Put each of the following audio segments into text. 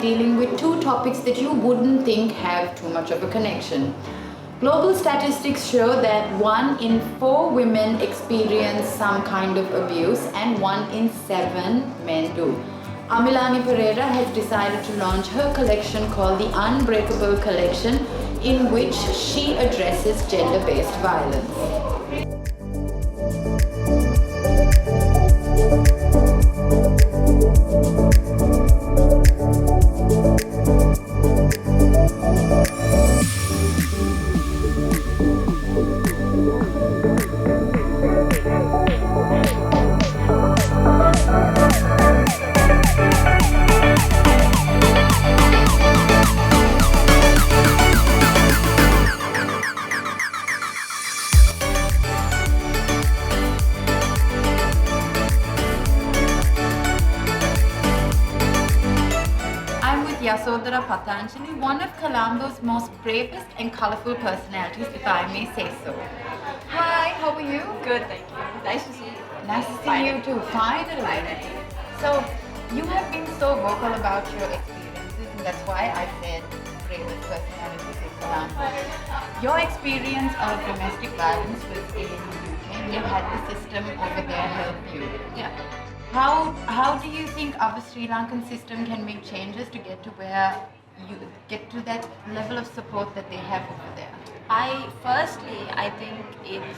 dealing with two topics that you wouldn't think have too much of a connection. Global statistics show that 1 in 4 women experience some kind of abuse and 1 in 7 men do. Amilani Perera has decided to launch her collection called the Unbreakable Collection, in which she addresses gender-based violence. Yasodhara Patanjali, one of Colombo's most bravest and colorful personalities, if I may say so. Hi, how are you? Good, thank you. Nice to see you. Nice to see you too, finally. So, you have been so vocal about your experiences, and that's why I said bravest personalities in Colombo. Your experience of domestic violence was in the UK, and you had the system over there help you. Yeah. How do you think our Sri Lankan system can make changes to get to where you get to that level of support that they have over there? I think it's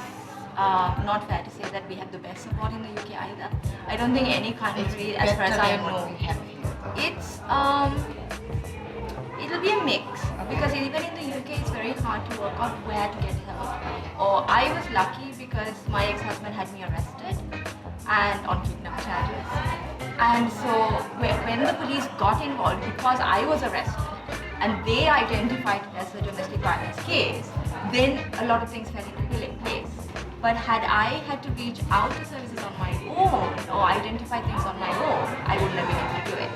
not fair to say that we have the best support in the UK either. I don't think any country, as far as I know, it'll be a mix, because even in the UK it's very hard to work out where to get help. Or I was lucky because my ex-husband had me arrested and on kidnap charges. And so when the police got involved, because I was arrested and they identified it as a domestic violence case, then a lot of things fell into place. But had I had to reach out to services on my own or identify things on my own, I wouldn't have been able to do it.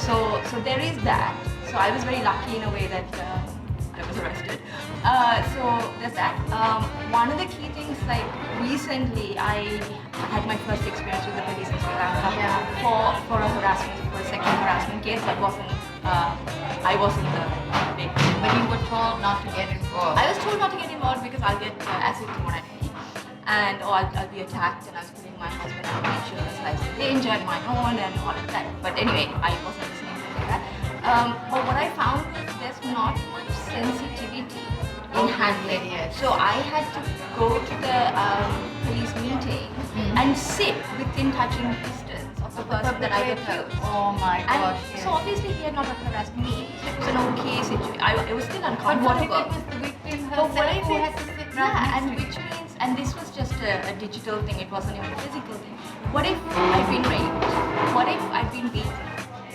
So there is that. So I was very lucky in a way that I was arrested. So there's that. One of the key things, like recently I had my first experience with the police in Sri Lanka for a sexual harassment case that wasn't, I wasn't the victim. But you were told not to get involved. I was told not to get involved because I'll get acid tomorrow and I'll be attacked, and I was putting my husband and my children's lives in danger and my own and all of that. But anyway, I wasn't listening to that. But what I found was there's not much sensitivity in handling it. So I had to go to the police meeting and sit within touching distance of the person that I accused. Oh my gosh. So obviously he had not harassed me. It was an okay situation. It was still uncomfortable. But what if it was the victim herself who had to sit right next to you? And this was just a digital thing, it wasn't even a physical thing. What if I've been raped? What if I've been beaten?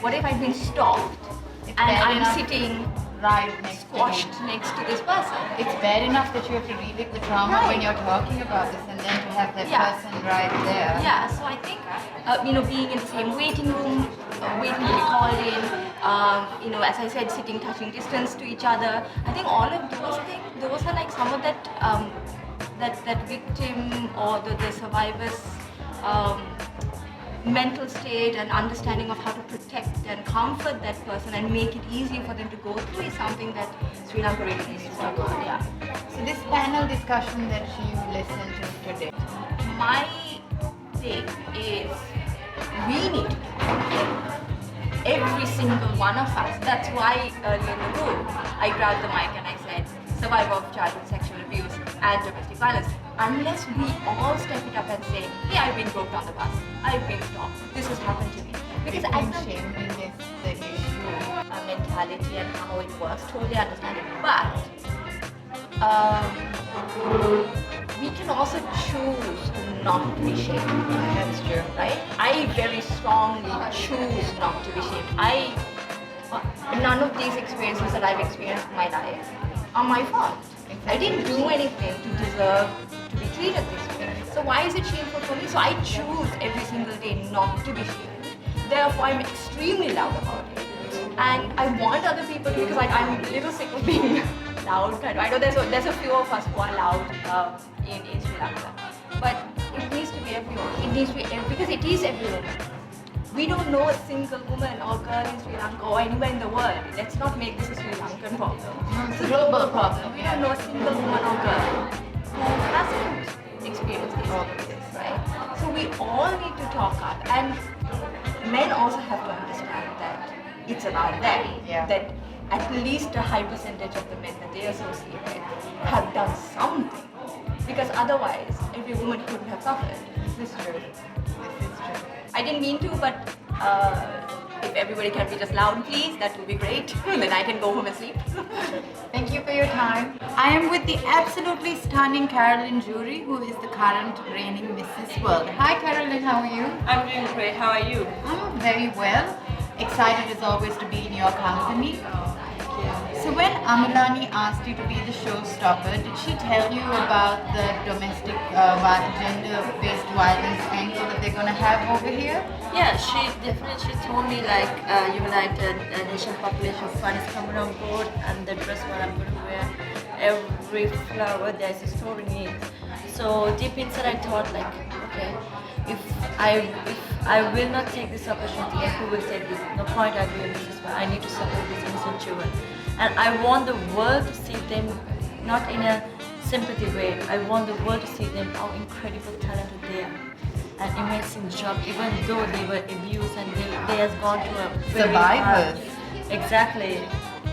What if I've been stalked? And I'm sitting right squashed next to this person? It's bad enough that you have to relive the trauma when you're talking about this, and then to have that person right there. Yeah, so I think, being in the same waiting room, waiting to be called in, as I said, sitting touching distance to each other, I think all of those things, those are like some of that that victim or the survivor's mental state and understanding of how to protect and comfort that person and make it easier for them to go through is something that Sri Lanka really needs to work on. Yeah. So this panel discussion that you listened to today, my thing is we need to do every single one of us. That's why earlier in the room I grabbed the mic and I said, survivor of childhood sexual abuse and domestic violence. Unless we all step it up and say, hey, I've been broke on the bus, I've been stopped, this has happened to me. Because shaming is the issue. Mentality and how it works, totally understand it. But we can also choose not to be shamed. That's true. Right? I very strongly choose not to be shamed. None of these experiences that I've experienced in my life are my fault. I didn't do anything to deserve to be treated this way. So why is it shameful for me? So I choose every single day not to be shamed. Therefore, I'm extremely loud about it. And I want other people to, because I'm a little sick of being loud. I know there's a few of us who are loud in Sri Lanka. But it needs to be everyone. It needs to be because it is everyone. We don't know a single woman or girl in Sri Lanka or anywhere in the world. Let's not make this a Sri Lankan problem. It's a global problem. We don't know a single woman or girl who hasn't experienced these things, right? So we all need to talk up, and men also have to understand that it's about them. Yeah. That at least a high percentage of the men that they associate with have done something. Because otherwise, every woman couldn't have suffered. This is true. This is true. I didn't mean to, but if everybody can be just loud, please, that would be great. Then I can go home and sleep. Thank you for your time. I am with the absolutely stunning Carolyn Jury, who is the current reigning Mrs. World. Hi Carolyn, how are you? I'm doing great. How are you? I'm very well. Excited as always to be in your company. So when Amilani asked you to be the showstopper, did she tell you about the domestic gender-based violence angle that they're going to have over here? Yeah, she definitely told me like United Nation Population Fund is coming on board, and the dress what I'm going to wear, every flower there's a story in it. So deep inside I thought like, okay, if I will not take this opportunity, then who will take this? No point I doing this, but I need to support these innocent children. And I want the world to see them not in a sympathy way. I want the world to see them how incredible talented they are. An amazing job, even though they were abused and they has gone to a very Survivors. Exactly.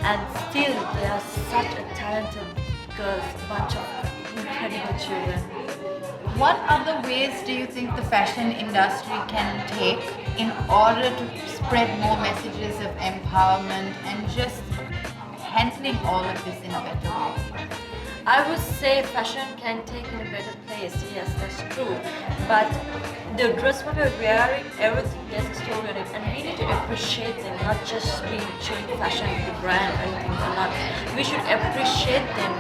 And still they are such a talented girls, bunch of incredible children. What other ways do you think the fashion industry can take in order to spread more messages of empowerment and just handling all of this in a better way? I would say fashion can take in a better place, yes, that's true. But the dress what we're wearing, everything there's a story on it, and we need to appreciate them, not just be showing fashion to the brand or anything or not. We should appreciate them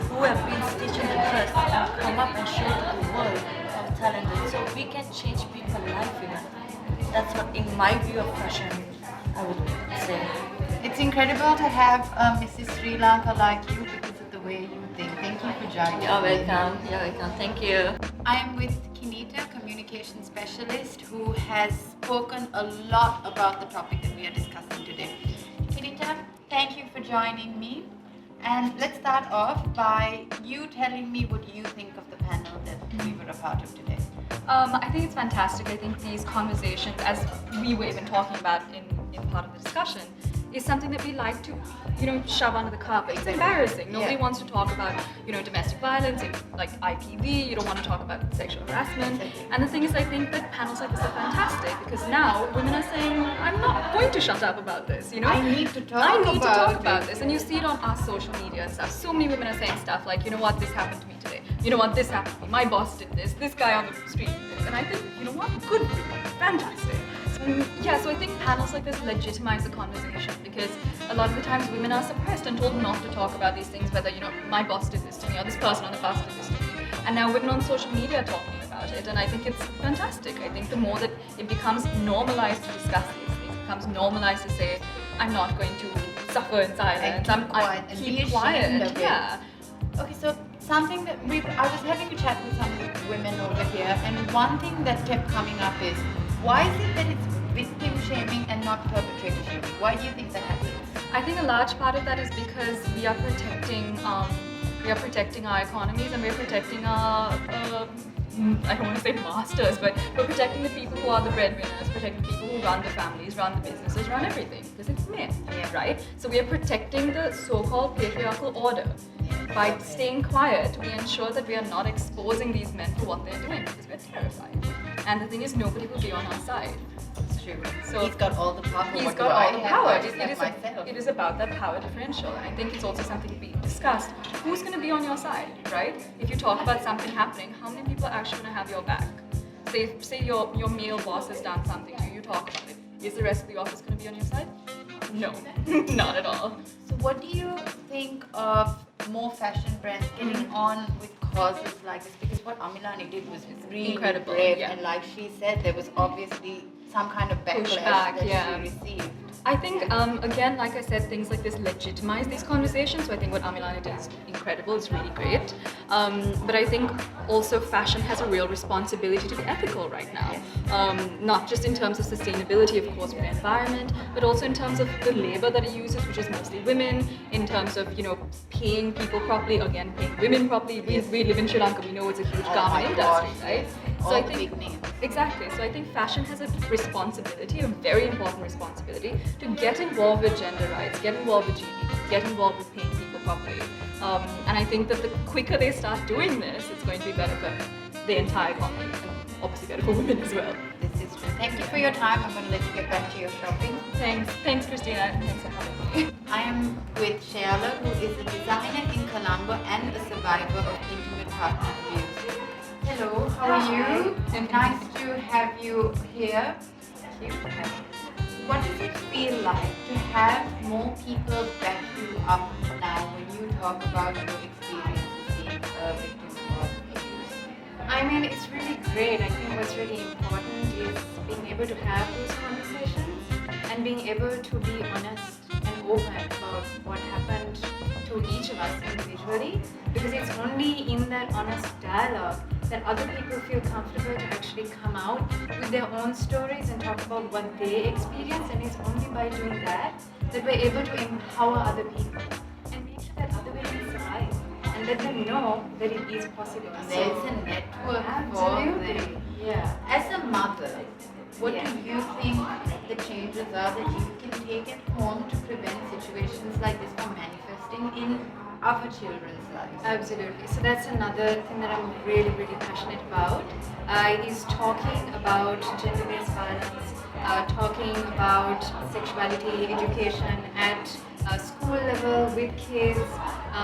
who have been stitching the dress and come up and show to the world how talented. So we can change people's life even. That's what, in my view of fashion, I would say. It's incredible to have Mrs. Sri Lanka like you because of the way you think. Thank you for joining You're me. welcome. You're welcome. Thank you. I am with Kinita, communication specialist, who has spoken a lot about the topic that we are discussing today. Kinita, thank you for joining me. And let's start off by you telling me what you think of the panel that we were a part of today. I think it's fantastic. I think these conversations, as we were even talking about in part of the discussion, is something that we like to, shove under the carpet. It's embarrassing. Nobody wants to talk about, domestic violence, like IPV. You don't want to talk about sexual harassment. And the thing is, I think that panels like this are fantastic because now women are saying, I'm not going to shut up about this. I need to talk about this. And you see it on our social media and stuff. So many women are saying stuff like, you know what, this happened to me today. You know what, this happened to me. My boss did this guy on the street did this. And I think, you know what, good for you. Fantastic. So I think panels like this legitimize the conversation because a lot of the times women are suppressed and told not to talk about these things, whether, my boss did this to me or this person on the bus did this to me. And now women on social media are talking about it, and I think it's fantastic. I think the more that it becomes normalized to discuss these things, it becomes normalized to say, I'm not going to suffer in silence, and keep quiet. Yeah. Okay, so something that I was having a chat with some women over here, and one thing that kept coming up is, why is it that it's victim shaming and not perpetrator shaming? Why do you think that happens? I think a large part of that is because we are protecting our economies and we're protecting our I don't want to say masters, but we're protecting the people who are the breadwinners, protecting the people who run the families, run the businesses, run everything, because it's men, right? So we are protecting the so-called patriarchal order. By staying quiet, we ensure that we are not exposing these men for what they're doing, because we're terrified. And the thing is, nobody will be on our side. It's true. So he's got all the power. He's got all the power. It is about that power differential, and I think it's also something we discussed. Who's going to be on your side, right? If you talk about something happening, how many people are actually going to have your back? Say your male boss has done something to you, you talk about it. Is the rest of the office going to be on your side? No, not at all. So what do you think of more fashion brands getting on with causes like this? Because what Amilani did was really Incredible, brave, yeah. and like she said, there was obviously some kind of backlash Pushback, that yeah. she received. I think, again, like I said, things like this legitimize these conversations. So I think what Amilani did is incredible. It's really great. But I think also fashion has a real responsibility to be ethical right now. Not just in terms of sustainability, of course, with the environment, but also in terms of the labor that it uses, which is mostly women. In terms of paying people properly, again, paying women properly. We live in Sri Lanka. We know it's a huge garment industry, right? So I think exactly. So I think fashion has a responsibility, a very important responsibility, to get involved with gender rights, get involved with LGBT, get involved with paying people properly. And I think that the quicker they start doing this, it's going to be better for the entire economy, and obviously better for women as well. this is true. Thank you for your time. I'm going to let you get back to your shopping. Thanks, Christina, and thanks for having me. I am with Sherlock, who is a designer in Colombo and a survivor of intimate partner abuse. Hello, how are you? Nice to have you here. Thank you. What does it feel like to have more people back you up now when you talk about your experiences being a victim of abuse? I mean, it's really great. I think what's really important is being able to have those conversations and being able to be honest and open about what happened to each of us individually, because it's only in that honest dialogue that other people feel comfortable to actually come out with their own stories and talk about what they experience, and it's only by doing that that we're able to empower other people and make sure that other women survive and let them know that it is possible. There's a network for Absolutely. them. Yeah. As a mother, what Yeah. do you think the changes are that you can take at home to prevent situations like this from manifesting in other children's lives? Absolutely. So that's another thing that I'm really, really passionate about, is talking about gender-based violence, talking about sexuality education at school level with kids.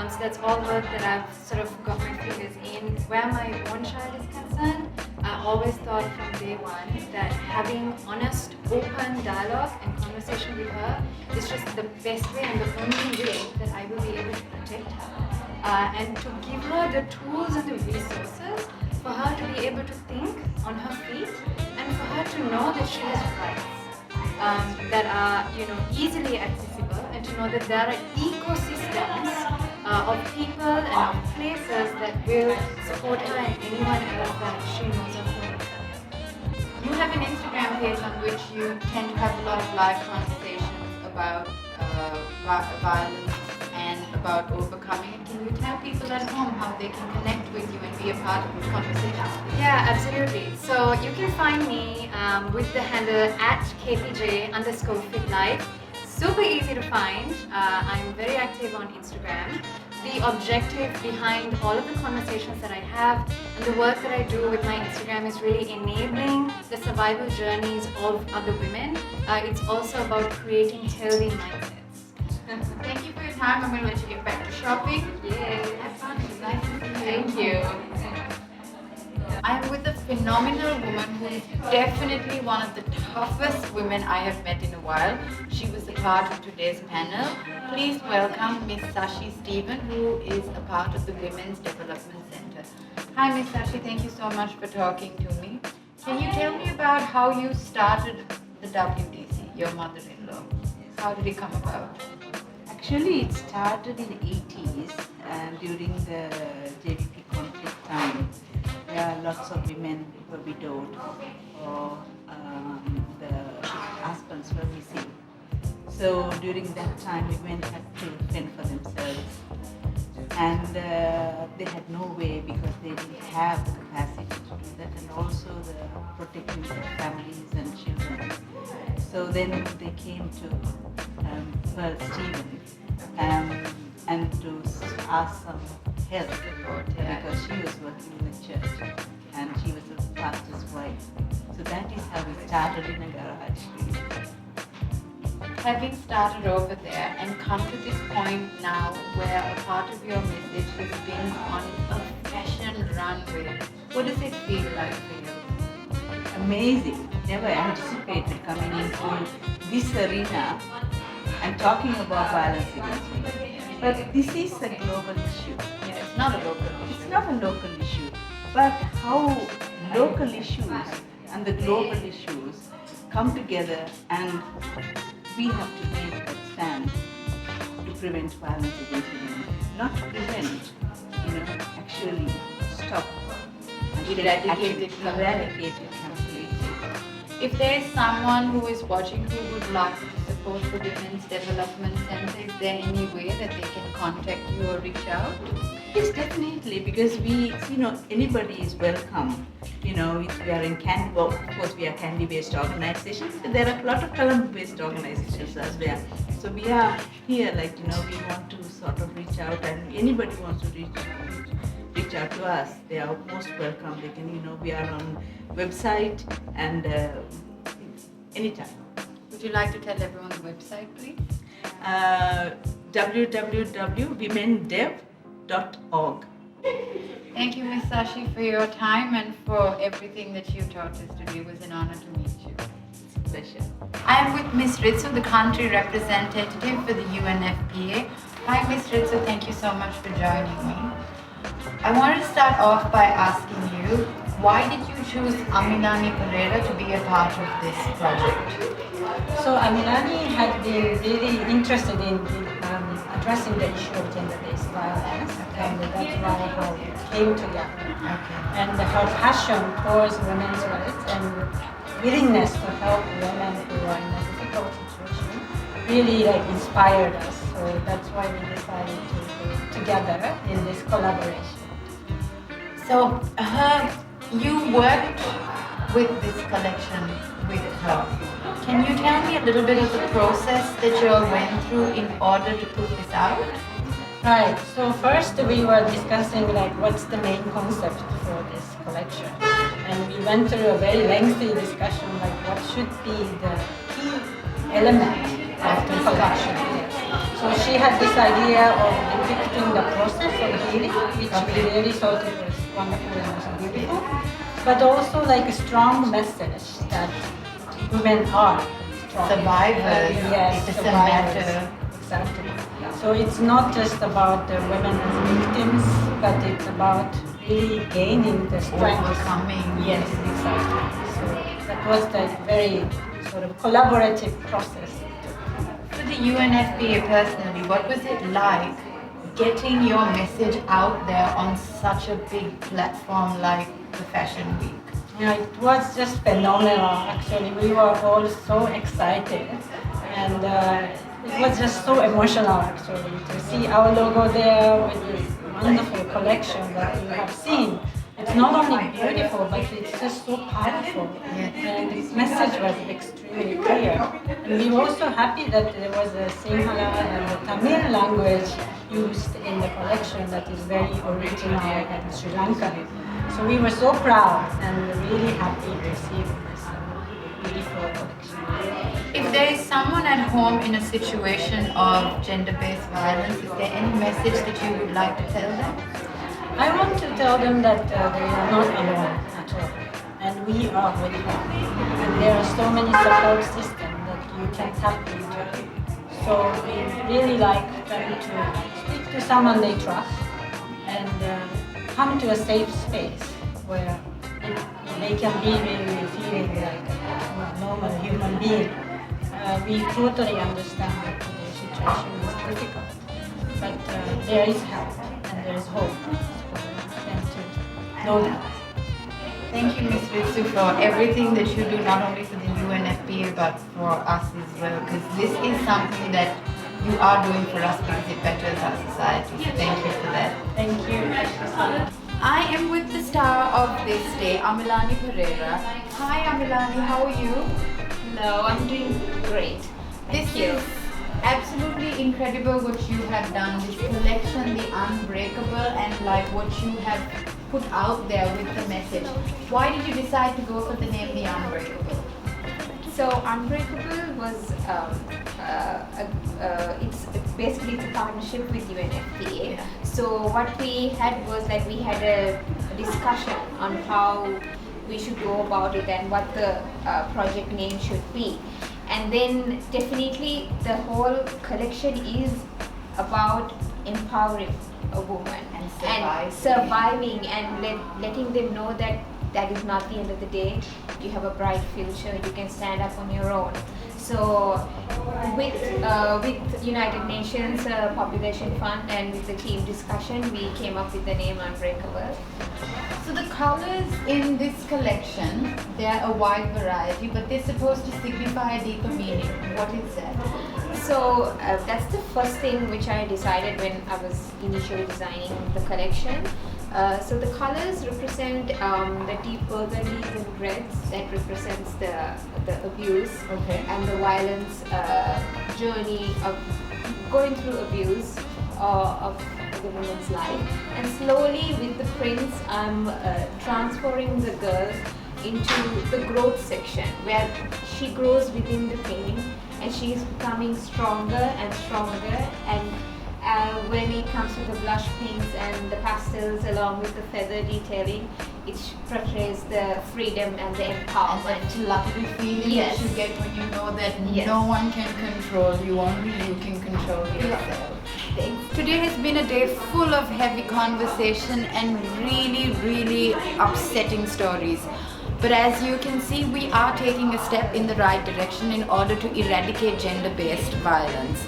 So that's all work that I've sort of got my fingers in. Where my own child is concerned, I always thought from day one that having honest, open dialogue and conversation with her is just the best way and the only way that I will be able to protect her. And to give her the tools and the resources for her to be able to think on her feet and for her to know that she has rights that are easily accessible, and to know that there are ecosystems of people and of places that will support her and anyone else that she knows of who needs her. You have an Instagram page on which you tend to have a lot of live conversations about violence and about overcoming it. Can you tell people at home how they can connect with you and be a part of this conversation? Yeah, absolutely. So you can find me with the handle @kpj_fitlife. Super easy to find. I'm very active on Instagram. The objective behind all of the conversations that I have and the work that I do with my Instagram is really enabling the survival journeys of other women. It's also about creating healthy mindsets. Thank you for your time. I'm going to let you get back to shopping. Yay. Have fun. It's nice to see you. Thank you. I'm with a phenomenal woman who is definitely one of the toughest women I have met in a while. She was a part of today's panel. Please welcome Miss Sashi Stephen, who is a part of the Women's Development Center. Hi, Miss Sashi. Thank you so much for talking to me. Can you tell me about how you started the WDC, your mother-in-law? How did it come about? Actually, it started in the 80s during the JVP conflict time. Where lots of women were widowed or the husbands were missing. So during that time, women had to fend for themselves, and they had no way because they didn't have the capacity to do that, and also the protecting their families and children. So then they came to Pearl Stephen and to ask some help because she was working in the church and she was a pastor's wife. So that is how we started in a garage. Having started over there and come to this point now where a part of your message has been on a fashion runway, what does it feel like for you? Amazing. Never anticipated coming into this arena and talking about violence against women. But this is a global issue. Yeah, it's not a local issue. it's not a local issue, but how local issues and the global issues come together, and we have to take a stand to prevent violence against women. Not to prevent, actually stop. And Eradicate it. Eradicate it completely. If there is someone who is watching who would like to support the Women's Development Center, is there any way that they can contact you or reach out? Yes, definitely, because we, anybody is welcome. We are in Candy, well, of course we are Candy-based organizations, but there are a lot of talent-based organizations as well. So we are here, we want to sort of reach out, and anybody wants to reach out to us, they are most welcome. They can, we are on website and anytime. Would you like to tell everyone the website, please? www.womendev.org. Thank you, Ms. Sashi, for your time and for everything that you taught us today. It was an honor to meet you. It's a pleasure. I am with Ms. Ritsu, the country representative for the UNFPA. Hi, Ms. Ritsu. Thank you so much for joining me. I wanted to start off by asking you, why did you choose Amilani Perera to be a part of this project? So Amilani had been really interested in addressing the issue of gender-based violence, and that's why how we came together. Okay. And her passion towards women's rights and willingness to help women who are in a difficult situation really inspired us. So that's why we decided to go together in this collaboration. So you worked with this collection with her. Can you tell me a little bit of the process that you all went through in order to put this out? Right. So first we were discussing what's the main concept for this collection, and we went through a very lengthy discussion what should be the key element of the collection. Yes. So she had this idea of depicting the process of healing, which we really thought it was wonderful and also beautiful, but also a strong message that women are strong. Survivors. Yes, It doesn't survivors. matter. Exactly. So it's not just about the women as victims, but it's about really gaining the strength. Overcoming. Yes, exactly. So that was the very sort of collaborative process. For the UNFPA personally, what was it like getting your message out there on such a big platform like the Fashion Week? Yeah, it was just phenomenal actually. We were all so excited, and it was just so emotional actually to see our logo there with this wonderful collection that you have seen. It's not only beautiful, but it's just so powerful. And its message was extremely clear. And we were also happy that there was a Sinhala and the Tamil language used in the collection that is very original and Sri Lankan. So we were so proud and really happy to receive this beautiful collection. If there is someone at home in a situation of gender-based violence, is there any message that you would like to tell them? I want to tell them that they are not alone at all, and we are with them. And there are so many support systems that you can tap into. So we really like them to speak to someone they trust and come to a safe space where they can be really feeling like a normal human being. We totally understand that the situation is difficult, but there is help and there is hope for them to know that. Thank you, Ms. Ritsu, for everything that you do, not only for the UNFPA, but for us as well, because this is something that you are doing for us because it betters our society. So thank you for that. Thank you. I am with the star of this day, Amilani Perera. Hi, Amilani, how are you? Hello, I'm doing great. This is absolutely incredible what you have done. This collection, The Unbreakable, and what you have put out there with the message. Why did you decide to go for the name The Unbreakable? So Unbreakable was it's a partnership with UNFPA. So what we had was we had a discussion on how we should go about it and what the project name should be. And then definitely the whole collection is about empowering a woman And surviving and letting them know that that is not the end of the day. You have a bright future. You can stand up on your own. So with United Nations Population Fund and with the team discussion, we came up with the name Unbreakable. So the colors in this collection, they're a wide variety, but they're supposed to signify a deeper meaning. What is that? So that's the first thing which I decided when I was initially designing the collection. So the colors represent the deep burgundies and reds that represents the abuse and the violence journey of going through abuse of the woman's life. And slowly with the prints, I'm transferring the girl into the growth section where she grows within the painting and she is becoming stronger and stronger. And when it comes to the blush pinks and the pastels along with the feather detailing, it portrays the freedom and the empowerment. And that lovely feeling Yes. that you get when you know that Yes. no one can control you, only you can control yourself. Today has been a day full of heavy conversation and really upsetting stories. But as you can see, we are taking a step in the right direction in order to eradicate gender-based violence.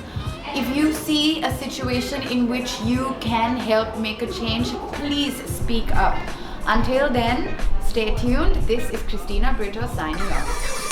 If you see a situation in which you can help make a change, please speak up. Until then, stay tuned. This is Christina Brito signing off.